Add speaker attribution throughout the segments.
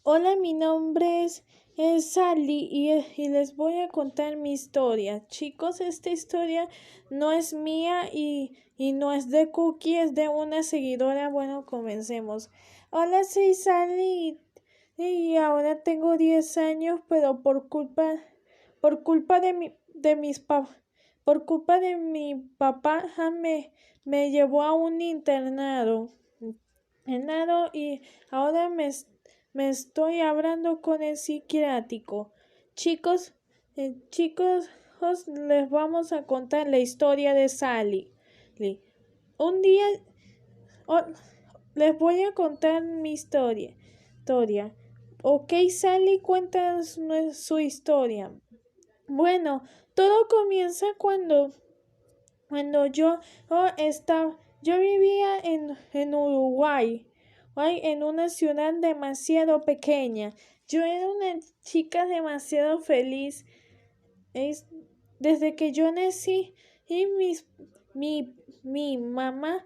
Speaker 1: Hola, mi nombre es Sally y les voy a contar mi historia. Chicos, esta historia no es mía y no es de Cookie, es de una seguidora. Bueno, comencemos. Hola, soy Sally y ahora tengo 10 años, pero por culpa de mis por culpa de mi papá, me llevó a un internado y ahora me estoy hablando con el psiquiátrico. Chicos, chicos, les vamos a contar la historia de Sally. Un día oh, les voy a contar mi historia. Ok, Sally, cuenta su historia. Bueno, todo comienza cuando yo vivía en Uruguay, en una ciudad demasiado pequeña. Yo era una chica demasiado feliz. Es, desde que yo nací y mi mamá,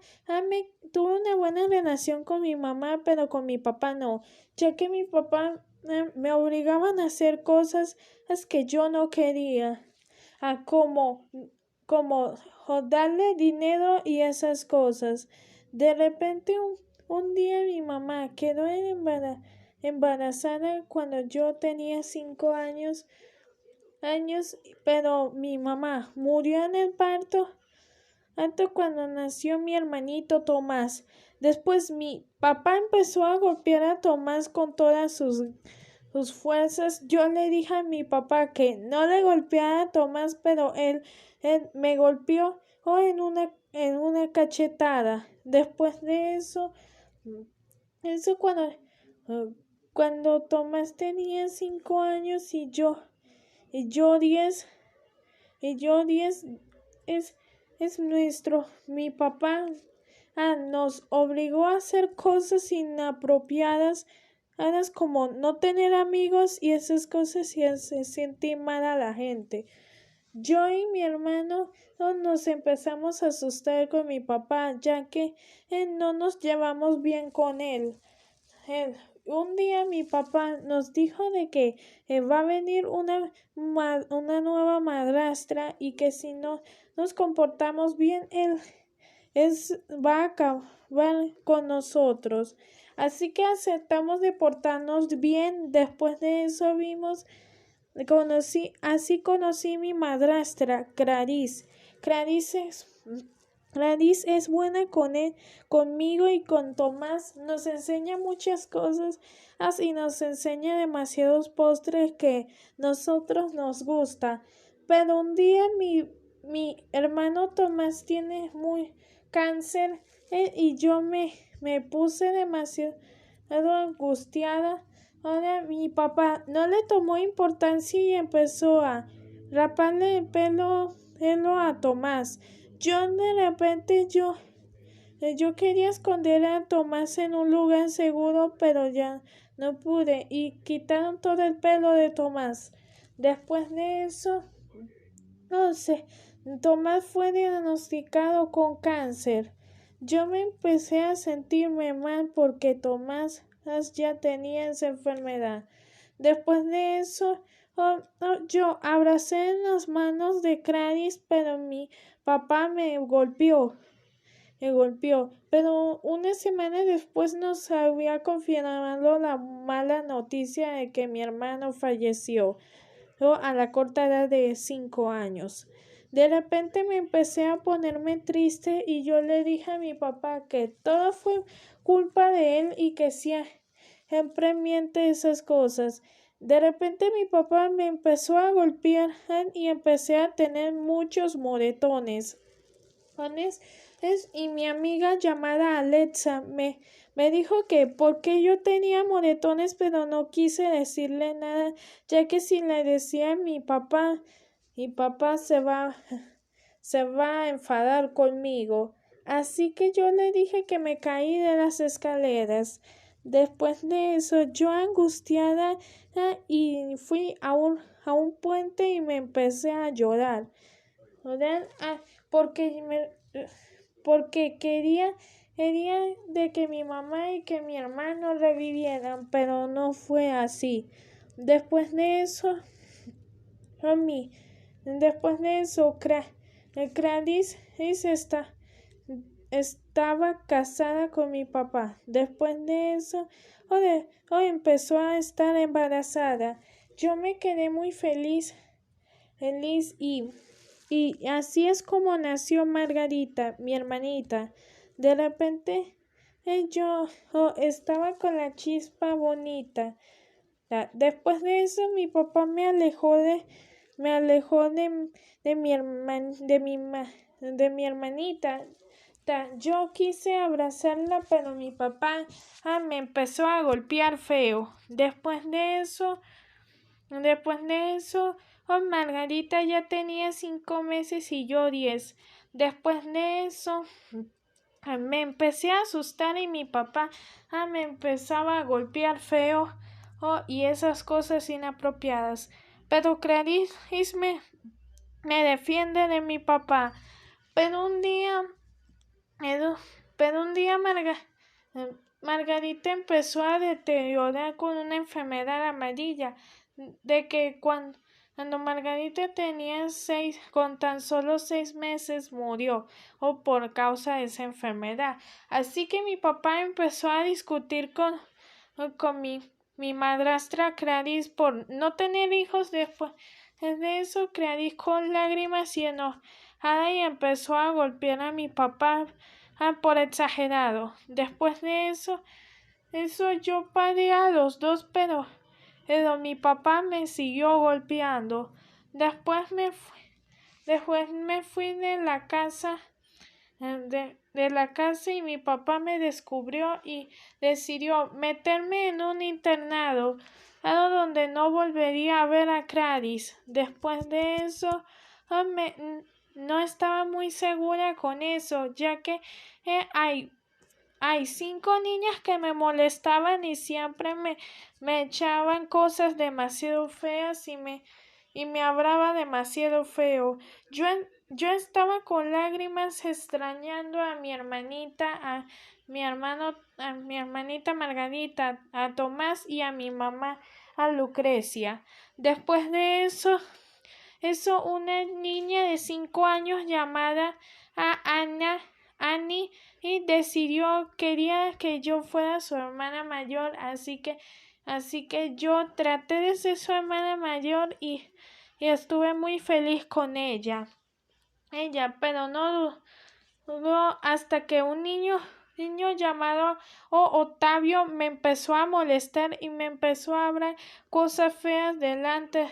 Speaker 1: tuve una buena relación con mi mamá, pero con mi papá no, ya que mi papá me obligaban a hacer cosas que yo no quería, a como darle dinero y esas cosas. De repente un día mi mamá quedó embarazada cuando yo tenía 5 años, pero mi mamá murió en el parto antes cuando nació mi hermanito Tomás. Después mi papá empezó a golpear a Tomás con todas sus fuerzas. Yo le dije a mi papá que no le golpeara a Tomás, pero él me golpeó en una cachetada. Después de eso cuando Tomás tenía 5 años y yo 10, y yo 10 es, mi papá nos obligó a hacer cosas inapropiadas, como no tener amigos y esas cosas y hacer sentir mal a la gente. Yo y mi hermano no nos empezamos a asustar con mi papá, ya que no nos llevamos bien con él. Eh, un día mi papá nos dijo de que va a venir una nueva madrastra y que si no nos comportamos bien, va a acabar con nosotros. Así que aceptamos de portarnos bien. Después de eso así conocí mi madrastra, Clarice. Clarice es buena conmigo y con Tomás. Nos enseña muchas cosas, así nos enseña demasiados postres que nosotros nos gusta. Pero un día mi hermano Tomás tiene muy cáncer, y yo me puse demasiado angustiada. Ahora mi papá no le tomó importancia y empezó a raparle el pelo a Tomás. De repente yo quería esconder a Tomás en un lugar seguro, pero ya no pude y quitaron todo el pelo de Tomás. Después de eso, no sé, Tomás fue diagnosticado con cáncer. Yo me empecé a sentirme mal porque Tomás ya tenía esa enfermedad. Después de eso, yo abracé en las manos de Clarice, pero mi papá me golpeó, pero una semana después nos había confirmado la mala noticia de que mi hermano falleció a la corta edad de 5 años. De repente me empecé a ponerme triste y yo le dije a mi papá que todo fue culpa de él y que siempre miente esas cosas. De repente mi papá me empezó a golpear y empecé a tener muchos moretones. Y mi amiga llamada Alexa me dijo que porque yo tenía moretones, pero no quise decirle nada, ya que si le decía a mi papá se va a enfadar conmigo. Así que yo le dije que me caí de las escaleras. Después de eso, yo angustiada, y fui a un puente y me empecé a llorar. Llorar, porque quería quería de que mi mamá y que mi hermano revivieran, pero no fue así. Después de eso, Mami, después de eso, Gladys estaba casada con mi papá. Después de eso, hoy empezó a estar embarazada. Yo me quedé muy feliz y así es como nació Margarita, mi hermanita. De repente, yo estaba con la chispa bonita. Después de eso, mi papá me alejó de mi hermanita. Yo quise abrazarla, pero mi papá me empezó a golpear feo. Después de eso, Margarita ya tenía 5 meses y yo 10. Después de eso, me empecé a asustar y mi papá me empezaba a golpear feo y esas cosas inapropiadas. Pero Clarice me defiende de mi papá. Pero un día, pero un día Margarita empezó a deteriorar con una enfermedad amarilla, de que cuando Margarita tenía con tan solo 6 meses murió, o por causa de esa enfermedad. Así que mi papá empezó a discutir con mi madrastra Clarice por no tener hijos. Después de eso, Clarice con lágrimas y enojada y empezó a golpear a mi papá por exagerado. Después de eso yo paré a los dos, pero mi papá me siguió golpeando. Después me fui de la casa y mi papá me descubrió y decidió meterme en un internado, donde no volvería a ver a Clarice. Después de eso, no estaba muy segura con eso, ya que hay 5 niñas que me molestaban y siempre me echaban cosas demasiado feas y me hablaba demasiado feo. Yo estaba con lágrimas extrañando a mi hermanita, a mi hermanita Margarita, a Tomás y a mi mamá, a Lucrecia. Después de eso una niña de 5 años llamada Annie y quería que yo fuera su hermana mayor, así que yo traté de ser su hermana mayor y estuve muy feliz con ella, pero no duró hasta que un niño llamado Octavio me empezó a molestar y me empezó a hablar cosas feas delante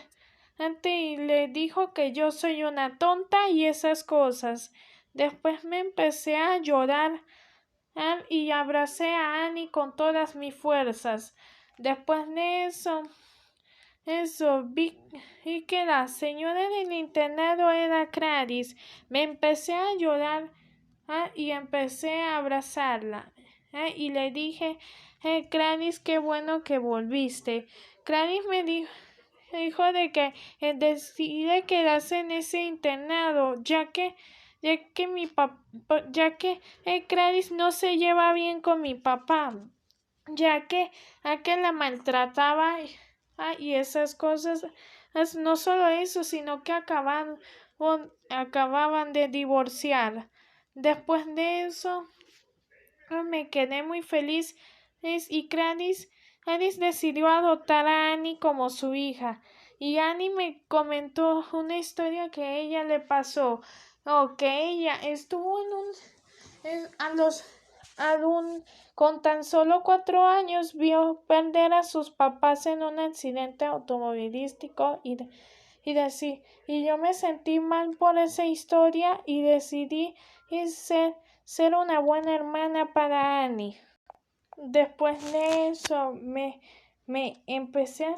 Speaker 1: y le dijo que yo soy una tonta y esas cosas. Después me empecé a llorar y abracé a Annie con todas mis fuerzas. Después de eso vi que la señora del internado era Clarice. Me empecé a llorar y empecé a abrazarla. Y le dije, Clarice, qué bueno que volviste. Clarice me dijo de que decide quedarse en ese internado, ya que Clarice no se lleva bien con mi papá, ya que la maltrataba y esas cosas. No solo eso, sino que acababan de divorciar. Después de eso, me quedé muy feliz y Clarice decidió adoptar a Annie como su hija. Y Annie me comentó una historia que a ella le pasó, que ella estuvo con tan solo 4 años vio perder a sus papás en un accidente automovilístico y yo me sentí mal por esa historia y decidí ser una buena hermana para Annie. Después de eso me empecé a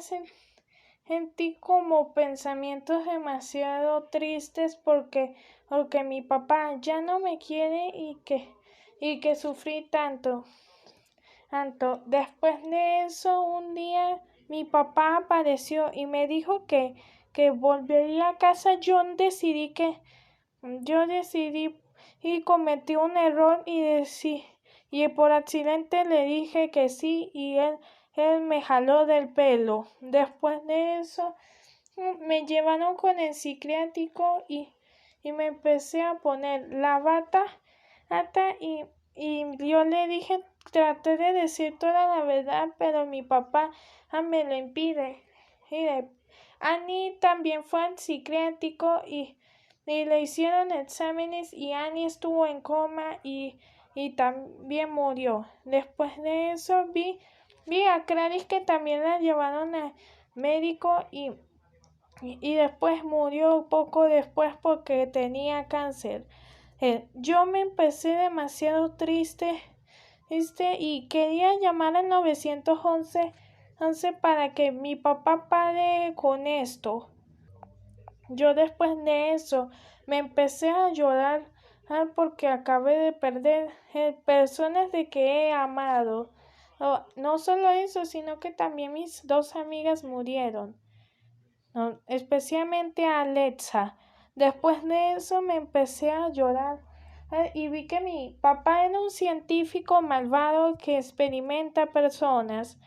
Speaker 1: sentir como pensamientos demasiado tristes porque mi papá ya no me quiere y que sufrí tanto. Después de eso, un día mi papá apareció y me dijo que volvería a casa. Yo decidí y cometí un error y y por accidente le dije que sí y él me jaló del pelo. Después de eso me llevaron con el psiquiátrico y me empecé a poner la bata y yo le dije, traté de decir toda la verdad, pero mi papá me lo impide. Mire, Annie también fue al psiquiátrico y le hicieron exámenes y Annie estuvo en coma y también murió. Después de eso vi a Clarice que también la llevaron al médico y después murió poco después porque tenía cáncer. Yo me empecé demasiado triste y quería llamar al 911 para que mi papá pare con esto. Yo después de eso me empecé a llorar porque acabé de perder personas de que he amado. No solo eso, sino que también mis dos amigas murieron, ¿no? Especialmente a Alexa. Después de eso me empecé a llorar y vi que mi papá era un científico malvado que experimenta personas,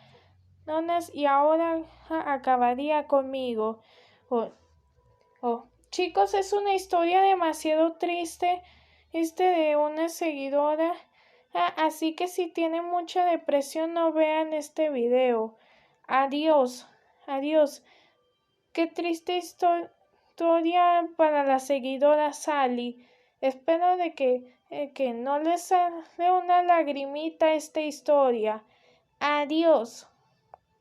Speaker 1: ¿no? Y ahora acabaría conmigo. Oh, chicos, es una historia demasiado triste, de una seguidora. Así que si tienen mucha depresión, no vean este video. Adiós, adiós. Qué triste historia para la seguidora Sally. Espero de que no les sale una lagrimita esta historia. Adiós.